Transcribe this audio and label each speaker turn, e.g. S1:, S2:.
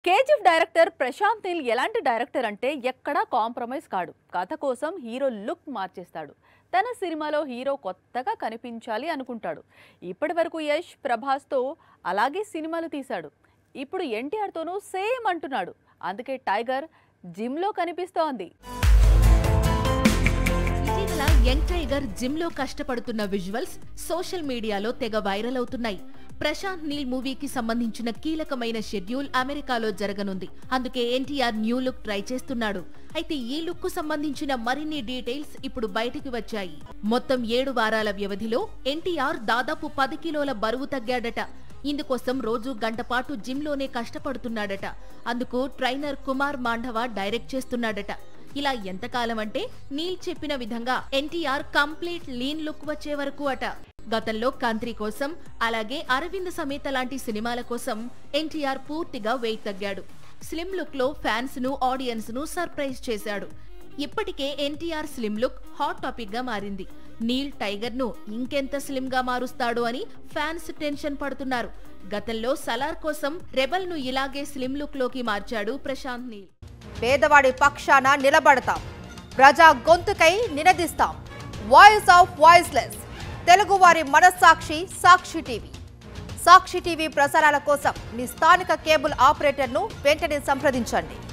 S1: KGF director Prashanth Neel ఎలాంటి director అంటే ఎక్కడా కాంప్రమైజ్ కాడు. కథ కోసం హీరో లుక్ మార్చేస్తాడు. తన సినిమాలో హీరో కొత్తగా కనిపించాలి అనుకుంటాడు. ఇప్పటివరకు యష్ ప్రభాస్తో అలాగే సినిమాలు తీశాడు. ఇప్పుడు ఎన్టీఆర్తోనూ సేమ్ అంటున్నాడు. అందుకే టైగర్ జిమ్లో కనిపిస్తోంది.
S2: ఇటీవల యంగ్ టైగర్ జిమ్ లో కష్టపడుతున్న విజువల్స్ సోషల్ మీడియాలో తెగ వైరల్ అవుతున్నాయి. ప్రశాంత్ నీల్ మూవీకి సంబంధించిన కీలకమైన షెడ్యూల్ అమెరికాలో జరగనుంది. అందుకే ఎన్టీఆర్ న్యూ లుక్ ట్రై చేస్తున్నాడు. అయితే ఈ లుక్ కు సంబంధించిన మరిన్ని డీటెయిల్స్ ఇప్పుడు బయటికి వచ్చాయి. మొత్తం 7 వారాల వ్యవధిలో ఎన్టీఆర్ దాదాపు 10 కిలోల బరువు తగ్గాడట. ఇందుకోసం రోజు గంట పాటు జిమ్ లోనే కష్టపడుతున్నాడట. అందుకు ట్రైనర్ కుమార్ మాండవ డైరెక్ట్ చేస్తున్నాడట. ఇలా ఎంతకాలం అంటే నీల్ చెప్పిన విధంగా ఎన్టీఆర్ కంప్లీట్ లీన్ లుక్ వచ్చే వరకు అట. గతంలో కంత్రి కోసం అలాగే అరవింద్ సమేత లాంటి సినిమాల కోసం ఎన్టీఆర్ పూర్తిగా వెయిట్ తగ్గాడు. స్లిమ్ లుక్ లో ఫ్యాన్స్ ను ఆడియన్స్ ను సర్ప్రైజ్ చేశాడు. ఇప్పటికే NTR slim look hot topic గా మారింది. నీల్ టైగర్ ను ఇంకెంత స్లిమ్ గా మారుస్తాడు అని ఫ్యాన్స్ టెన్షన్ పడుతున్నారు. గతంలో సలార్ కోసం రెబల్ ను ఇలాగే స్లిమ్ లుక్ లోకి మార్చాడు ప్రశాంత్ నీల్.
S3: పేదవాడి పక్షాన నిలబడతాం, ప్రజా గొంతుకై నినదిస్తాం. వాయిస్ ఆఫ్ వాయిస్లెస్, తెలుగువారి మనస్సాక్షి సాక్షి టీవీ. సాక్షి టీవీ ప్రసారాల కోసం మీ స్థానిక కేబుల్ ఆపరేటర్ను వెంటనే సంప్రదించండి.